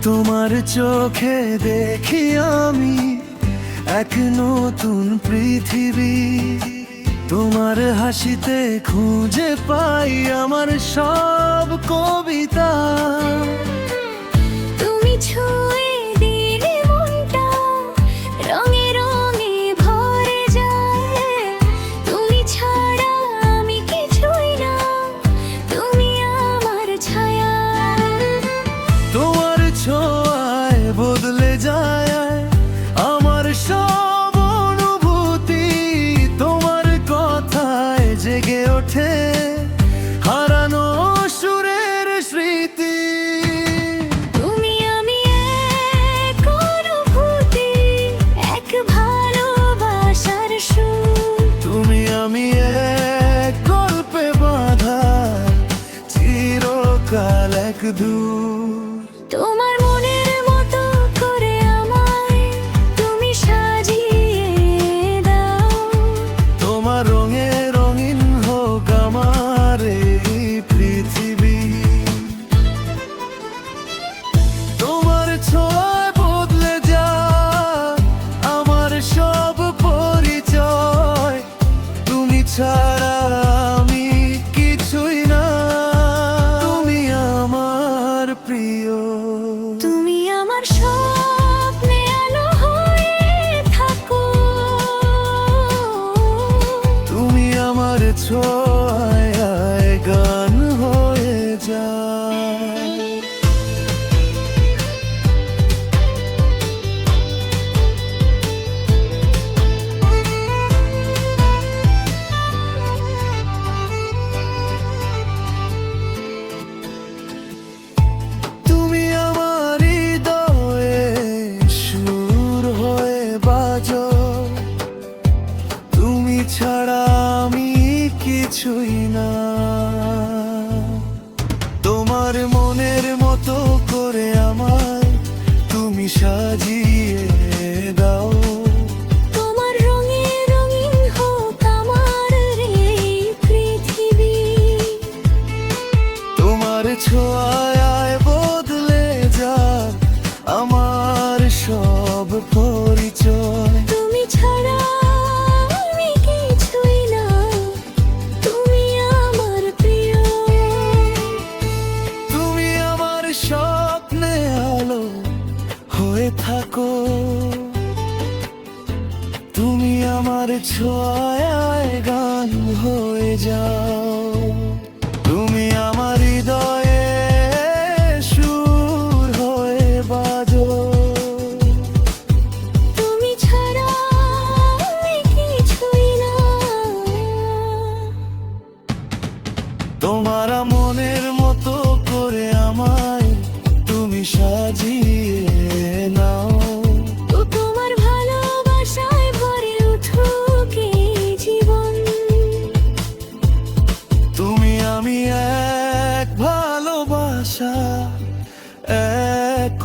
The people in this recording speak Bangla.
তোমার চোখে দেখি আমি এক নতুন পৃথিবী। তোমার হাসিতে খুঁজে পাই আমার সব কবিতা। তুমি ছুঁয়ে দিলে মনটা রঙে রঙে ভরে যায়। তুমি ছাড়া আমি কিছুই না, তুমি আমার ছায়া। তোমার ছোঁয়ায় বদলে যায় আমার সব অনুভূতি। তোমার কথায় জেগে ওঠে হারানো সুরের স্মৃতি। তুমি আমি এক অনুভূতি, এক ভালোবাসার সুর। তুমি আমি এক গল্পে বাঁধা চিরকাল এক দূর। তোমার মনের মতো করে আমায় তুমি সাজিয়ে দাও। তোমার রঙে রঙিন হোক আমার এই পৃথিবী। তোমার ছোঁয়ায় বদলে যায় আমার সব পরিচয়। তুমি ছাড়া আমি কিছুই না, তুমি আমার প্রিয়। তুমি আমার স্বপ্নে আলো হয়ে থাকো। তুমি আমার ছোঁয়ায় গান হয়ে যায়। তুমি আমার হৃদয়ে সুর হয়ে বাজো। তুমি ছাড়া আমি কিছুই না। তোমার মনের মতো করে আমায় তুমি সাজিয়ে দাও। তোমার রঙে রঙিন হোক আমার এই পৃথিবী। তোমার ছোঁয়ায় বদলে যায় আমার সব পরিচয়। তুমি ছাড়া আমি কিছুই না, তুমি আমার প্রিয়। তুমি আমার স্বপ্নে আলো হয়ে থাকো। তুমি আমার ছোঁয়ায় গান হয়ে যাও। তুমি আমার হৃদয়ে সুর হয়ে বাজো। তুমি ছাড়া আমি কিছুই না। তোমার মনের মতো করে আমায় তুমি সাজিয়ে নাও। ও তোমার ভালোবাসায় ভরে উঠুক এই জীবন। তুমি আমি এক ভালোবাসা, এক